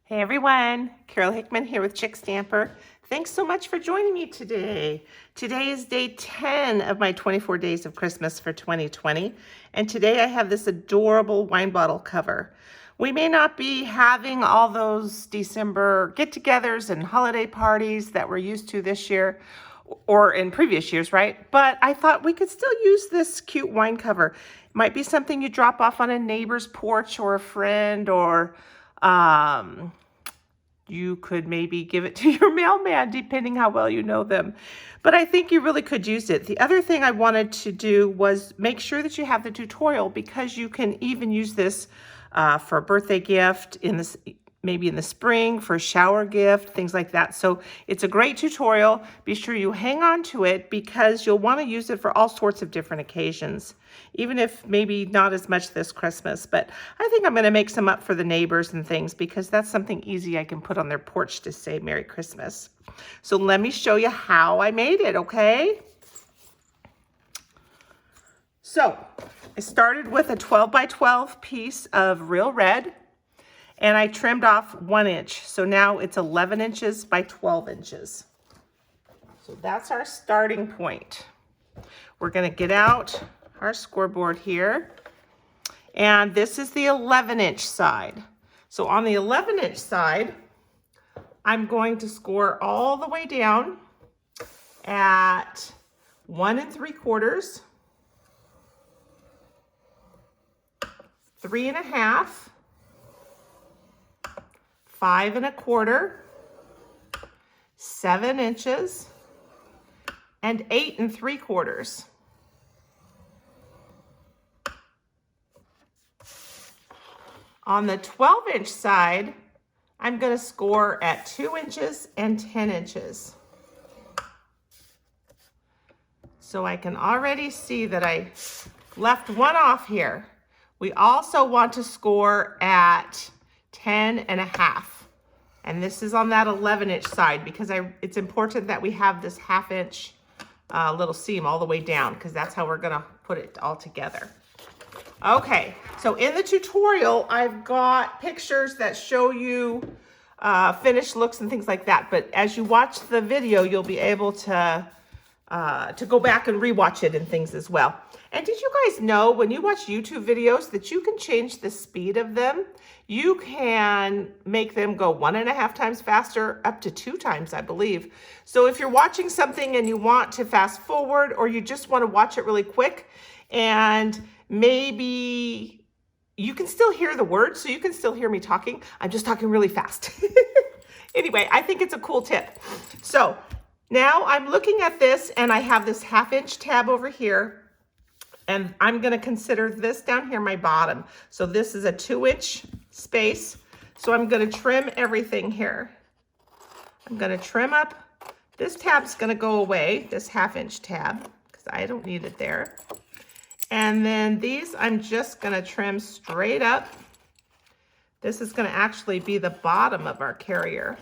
Hey everyone, Carol Hickman here with Chickstamper. Thanks so much for joining me today. Today is day 10 of my 24 days of Christmas for 2020, and today I have this adorable wine bottle cover. We may not be having all those December get-togethers and holiday parties that we're used to this year, or in previous years, right? But I thought we could still use this cute wine cover. It might be something you drop off on a neighbor's porch or a friend, or you could maybe give it to your mailman, depending how well you know them. But I think you really could use it. The other thing I wanted to do was make sure that you have the tutorial, because you can even use this for a birthday gift, maybe in the spring, for a shower gift, things like that. So it's a great tutorial. Be sure you hang on to it, because you'll want to use it for all sorts of different occasions, even if maybe not as much this Christmas. But I think I'm going to make some up for the neighbors and things, because that's something easy I can put on their porch to say Merry Christmas. So let me show you how I made it, okay? So I started with a 12 by 12 piece of real red, and I trimmed off 1 inch. So now it's 11 inches by 12 inches. So that's our starting point. We're going to get out our scoreboard here, and this is the 11-inch side. So on the 11-inch side, I'm going to score all the way down at 1 3/4, 3 1/2, 5 1/4, 7 inches, and 8 3/4. On the 12-inch side, I'm going to score at 2 inches and 10 inches. So I can already see that I left one off here. We also want to score at 10 1/2. And this is on that 11-inch side, because it's important that we have this 1/2 inch little seam all the way down, because that's how we're going to put it all together. Okay, so in the tutorial, I've got pictures that show you finished looks and things like that. But as you watch the video, you'll be able to go back and rewatch it and things as well. And did you guys know, when you watch YouTube videos, that you can change the speed of them? You can make them go 1.5 times faster, up to 2 times, I believe. So if you're watching something and you want to fast forward, or you just want to watch it really quick, and maybe you can still hear the words, so you can still hear me talking. I'm just talking really fast. Anyway, I think it's a cool tip. So now I'm looking at this, and I have this 1/2 inch tab over here, and I'm going to consider this down here my bottom. So this is a 2 inch space. So I'm going to trim everything here. I'm going to trim up. This tab's going to go away, this 1/2 inch tab, because I don't need it there. And then these, I'm just going to trim straight up. This is going to actually be the bottom of our carrier.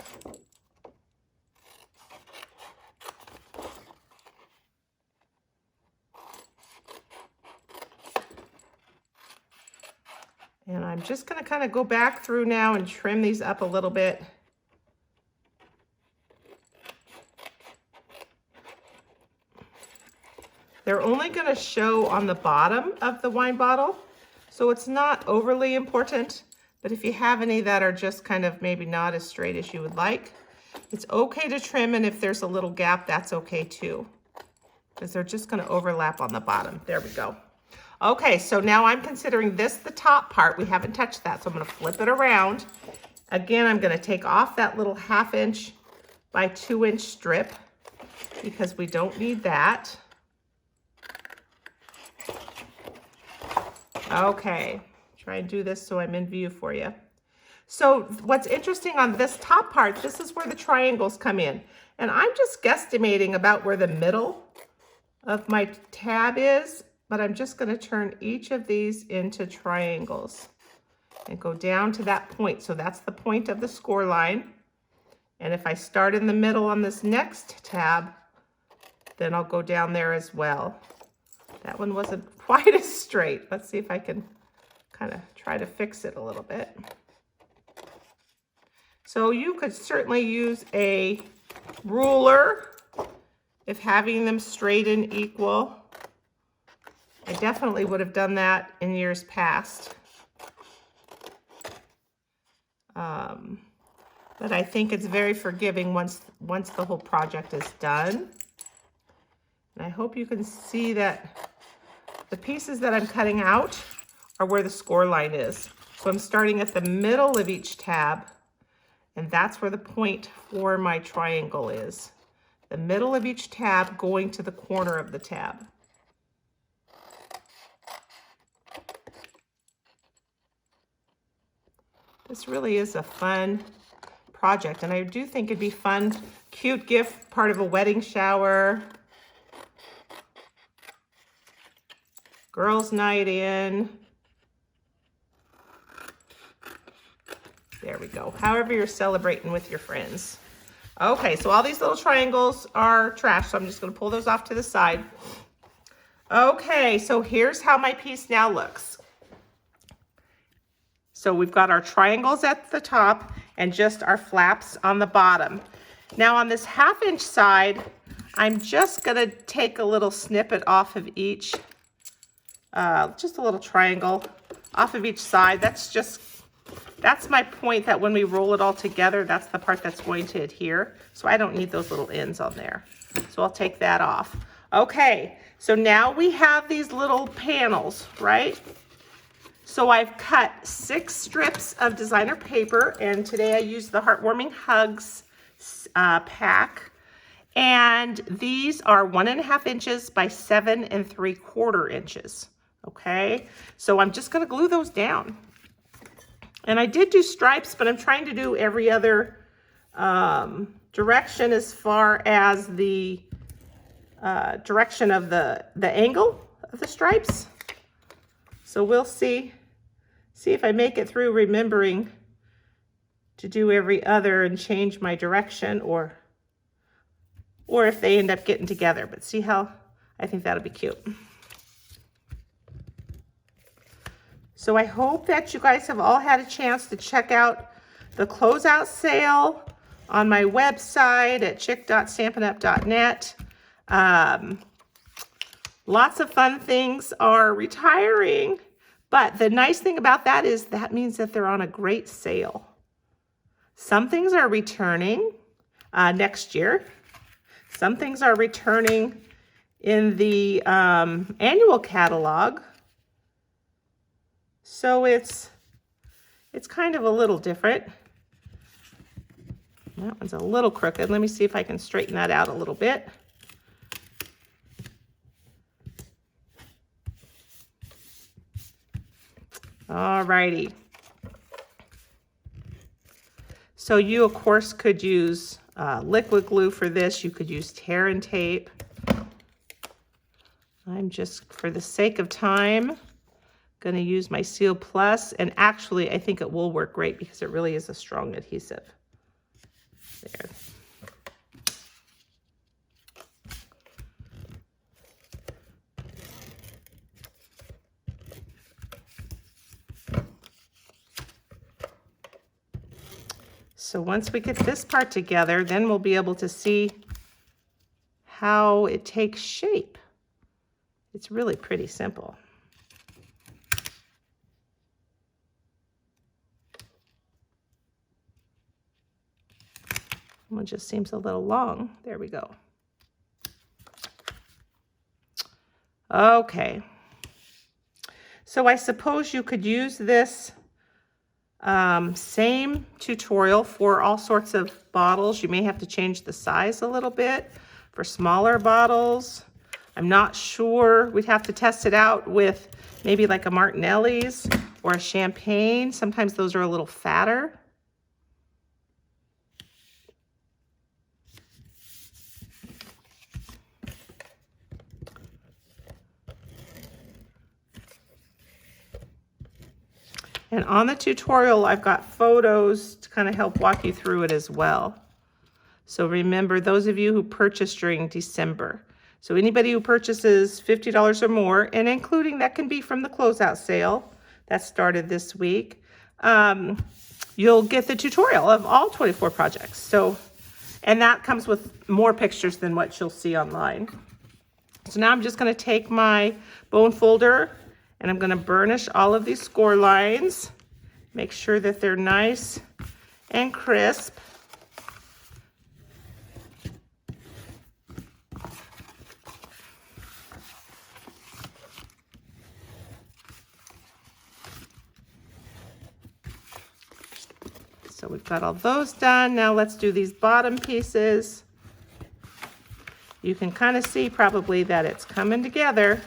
And I'm just going to kind of go back through now and trim these up a little bit. They're only going to show on the bottom of the wine bottle, so it's not overly important. But if you have any that are just kind of maybe not as straight as you would like, it's okay to trim, and if there's a little gap, that's okay too, because they're just going to overlap on the bottom. There we go. Okay, so now I'm considering this the top part. We haven't touched that, so I'm going to flip it around. Again, I'm going to take off that little 1/2 inch by 2 inch strip, because we don't need that. Okay, try and do this so I'm in view for you. So what's interesting on this top part, this is where the triangles come in. And I'm just guesstimating about where the middle of my tab is, but I'm just going to turn each of these into triangles and go down to that point. So that's the point of the score line. And if I start in the middle on this next tab, then I'll go down there as well. That one wasn't quite as straight. Let's see if I can kind of try to fix it a little bit. So you could certainly use a ruler if having them straight and equal. I definitely would have done that in years past. But I think it's very forgiving once the whole project is done. And I hope you can see that the pieces that I'm cutting out are where the score line is. So I'm starting at the middle of each tab, and that's where the point for my triangle is. The middle of each tab going to the corner of the tab. This really is a fun project, and I do think it'd be fun, cute gift, part of a wedding shower, girls' night in. There we go. However you're celebrating with your friends. Okay, so all these little triangles are trash, so I'm just going to pull those off to the side. Okay, so here's how my piece now looks. So we've got our triangles at the top and just our flaps on the bottom. Now on this 1/2 inch side, I'm just going to take a little snippet off of each, just a little triangle off of each side. That's my point, that when we roll it all together, that's the part that's going to adhere. So I don't need those little ends on there. So I'll take that off. Okay, so now we have these little panels, right? So I've cut 6 strips of designer paper, and today I used the Heartwarming Hugs pack. And these are 1.5 inches by 7 3/4 inches. Okay, so I'm just gonna glue those down. And I did do stripes, but I'm trying to do every other direction as far as the direction of the angle of the stripes. So we'll see if I make it through remembering to do every other and change my direction, or if they end up getting together. But see how, I think that'll be cute. So I hope that you guys have all had a chance to check out the closeout sale on my website at chick.stampinup.net. Lots of fun things are retiring, but the nice thing about that is that means that they're on a great sale. Some things are returning next year. Some things are returning in the annual catalog. So it's kind of a little different. That one's a little crooked. Let me see if I can straighten that out a little bit. All righty. So you, of course, could use liquid glue for this. You could use tear and tape. I'm just, for the sake of time, going to use my Seal Plus, and actually I think it will work great because it really is a strong adhesive. There. So once we get this part together, then we'll be able to see how it takes shape. It's really pretty simple. One just seems a little long. There we go. Okay. So I suppose you could use this same tutorial for all sorts of bottles. You may have to change the size a little bit for smaller bottles. I'm not sure. We'd have to test it out with maybe like a Martinelli's or a champagne. Sometimes those are a little fatter. And on the tutorial, I've got photos to kind of help walk you through it as well. So remember, those of you who purchased during December. So anybody who purchases $50 or more, and including that can be from the closeout sale that started this week, you'll get the tutorial of all 24 projects. So, and that comes with more pictures than what you'll see online. So now I'm just going to take my bone folder and I'm going to burnish all of these score lines. Make sure that they're nice and crisp. So we've got all those done. Now let's do these bottom pieces. You can kind of see probably that it's coming together.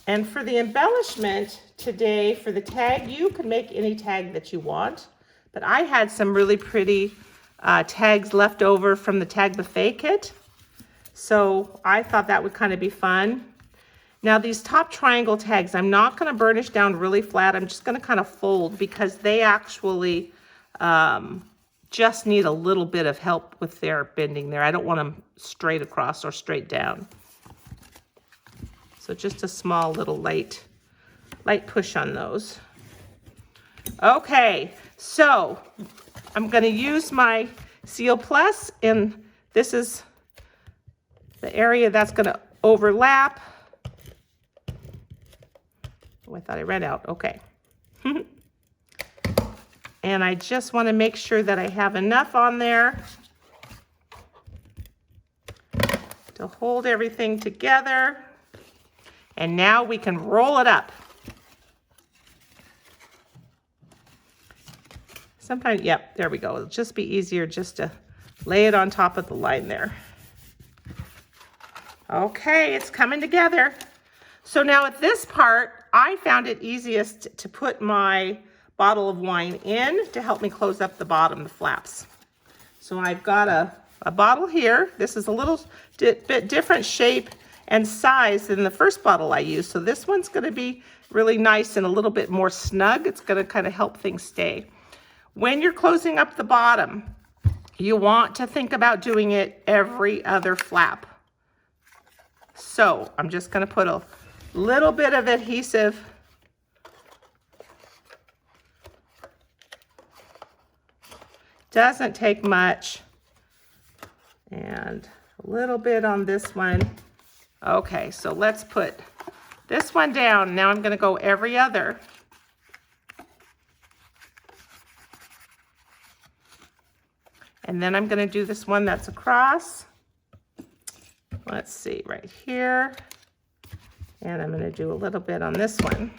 And for the embellishment today, for the tag, you can make any tag that you want. But I had some really pretty tags left over from the Tag Buffet kit. So I thought that would kind of be fun. Now these top triangle tags, I'm not going to burnish down really flat. I'm just going to kind of fold because they actually just need a little bit of help with their bending there. I don't want them straight across or straight down. So just a small little light push on those. Okay, so I'm going to use my Seal Plus, and this is the area that's going to overlap. Oh, I thought I ran out. Okay. And I just want to make sure that I have enough on there to hold everything together. And now we can roll it up. Sometimes, yep, there we go. It'll just be easier just to lay it on top of the line there. Okay, it's coming together. So now at this part, I found it easiest to put my bottle of wine in to help me close up the bottom, the flaps. So I've got a bottle here. This is a little bit different shape and size than the first bottle I used. So this one's gonna be really nice and a little bit more snug. It's gonna kind of help things stay. When you're closing up the bottom, you want to think about doing it every other flap. So I'm just gonna put a little bit of adhesive doesn't take much, and a little bit on this one. Okay, so let's put this one down. Now I'm going to go every other. And then I'm going to do this one that's across. Let's see, right here. And I'm going to do a little bit on this one.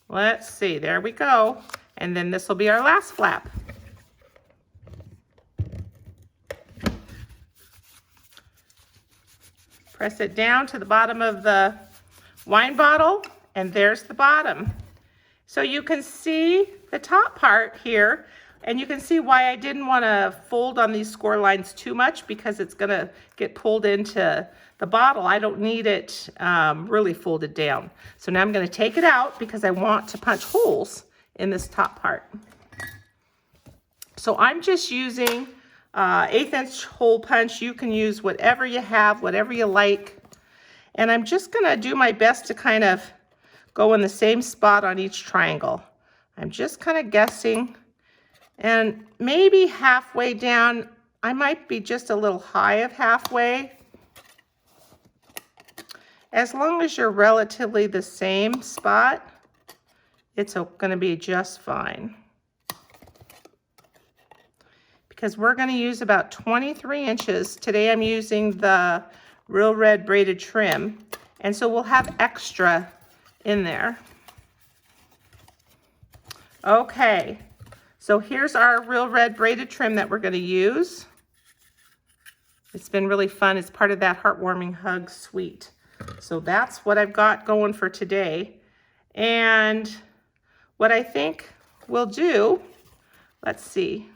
Let's see, there we go. And then this will be our last flap. Press it down to the bottom of the wine bottle, and there's the bottom. So you can see the top part here, and you can see why I didn't want to fold on these score lines too much, because it's going to get pulled into the bottle. I don't need it really folded down. So now I'm going to take it out because I want to punch holes in this top part. So I'm just using 1/8 inch hole punch. You can use whatever you have, whatever you like. And I'm just gonna do my best to kind of go in the same spot on each triangle. I'm just kind of guessing, and maybe halfway down. I might be just a little high of halfway. As long as you're relatively the same spot, it's gonna be just fine. Because we're going to use about 23 inches. Today I'm using the Real Red braided trim, and so we'll have extra in there. Okay, so here's our Real Red braided trim that we're going to use. It's been really fun. It's part of that Heartwarming Hug Suite. So that's what I've got going for today. And what I think we'll do, let's see.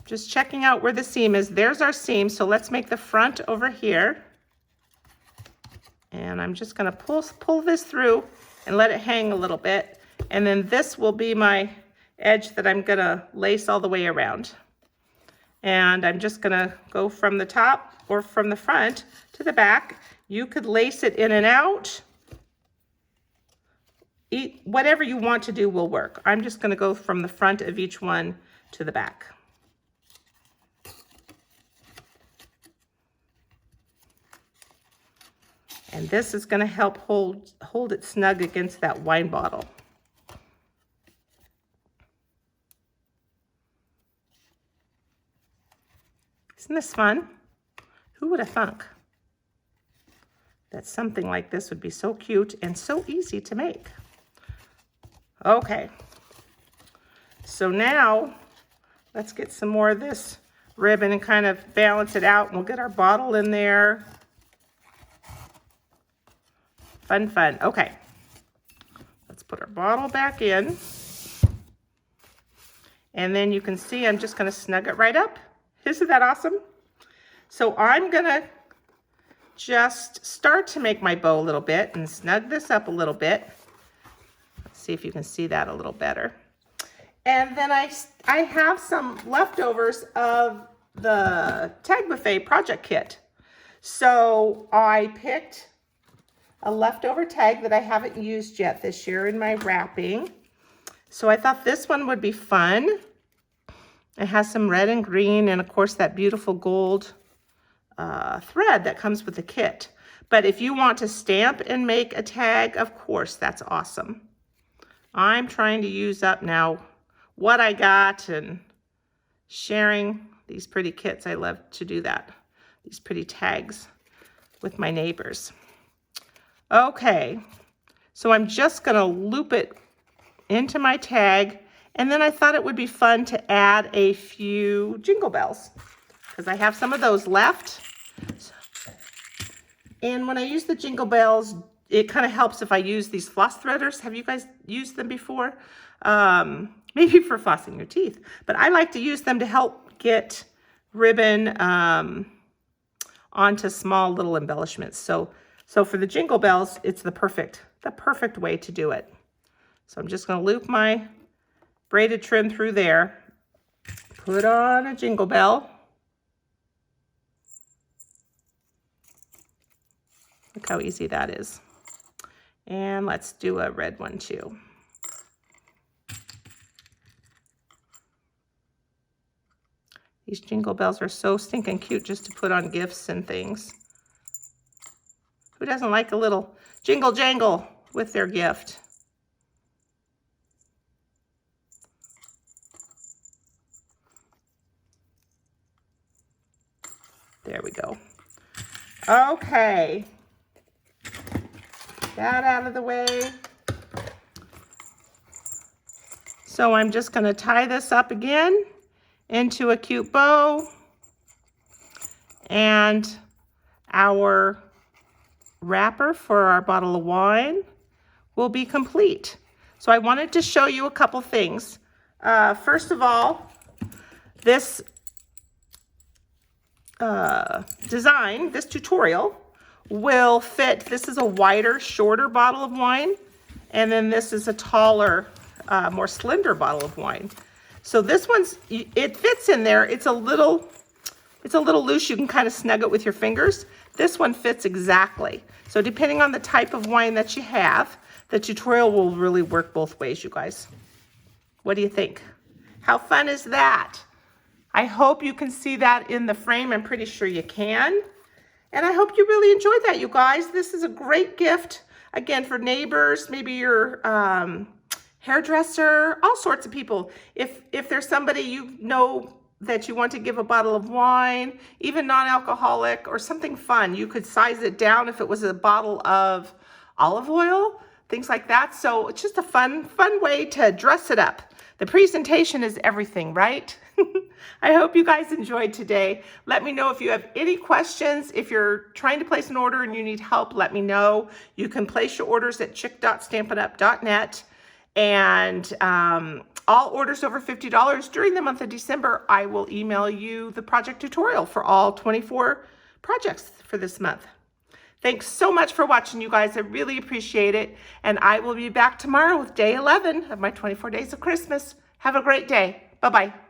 Just checking out where the seam is. There's our seam. So let's make the front over here. And I'm just going to pull this through and let it hang a little bit. And then this will be my edge that I'm going to lace all the way around. And I'm just going to go from the top or from the front to the back. You could lace it in and out. whatever you want to do will work. I'm just going to go from the front of each one to the back. And this is going to help hold it snug against that wine bottle. Isn't this fun? Who would have thunk that something like this would be so cute and so easy to make? Okay, so now let's get some more of this ribbon and kind of balance it out, and we'll get our bottle in there. Fun, fun. Okay, let's put our bottle back in. And then you can see I'm just going to snug it right up. Isn't that awesome? So I'm going to just start to make my bow a little bit and snug this up a little bit. Let's see if you can see that a little better. And then I have some leftovers of the Tag Buffet project kit. So I picked a leftover tag that I haven't used yet this year in my wrapping. So I thought this one would be fun. It has some red and green and of course that beautiful gold thread that comes with the kit. But if you want to stamp and make a tag, of course, that's awesome. I'm trying to use up now what I got and sharing these pretty kits. I love to do that, these pretty tags with my neighbors. Okay, so I'm just gonna loop it into my tag, and then I thought it would be fun to add a few jingle bells because I have some of those left. And when I use the jingle bells, it kind of helps if I use these floss threaders. Have you guys used them before? Maybe for flossing your teeth, but I like to use them to help get ribbon onto small little embellishments. So for the jingle bells, it's the perfect way to do it. So I'm just going to loop my braided trim through there, put on a jingle bell. Look how easy that is. And let's do a red one too. These jingle bells are so stinking cute just to put on gifts and things. Who doesn't like a little jingle jangle with their gift? There we go. Okay. That out of the way. So I'm just going to tie this up again into a cute bow, and our wrapper for our bottle of wine will be complete. So I wanted to show you a couple things. First of all, this design, this tutorial will fit. This is a wider, shorter bottle of wine, and then this is a taller, more slender bottle of wine. So this one's, it fits in there. It's a little loose. You can kind of snug it with your fingers. This one fits exactly. So depending on the type of wine that you have, the tutorial will really work both ways, you guys. What do you think? How fun is that? I hope you can see that in the frame. I'm pretty sure you can. And I hope you really enjoyed that, you guys. This is a great gift, again, for neighbors, maybe your hairdresser, all sorts of people. If there's somebody you know that you want to give a bottle of wine, even non-alcoholic or something fun, you could size it down if it was a bottle of olive oil, things like that. So it's just a fun way to dress it up. The presentation is everything, right? I hope you guys enjoyed today. Let me know if you have any questions. If you're trying to place an order and you need help, let me know. You can place your orders at chick.stampinup.net. And all orders over $50 during the month of December, I will email you the project tutorial for all 24 projects for this month. Thanks so much for watching, you guys. I really appreciate it. And I will be back tomorrow with day 11 of my 24 days of Christmas. Have a great day. Bye-bye.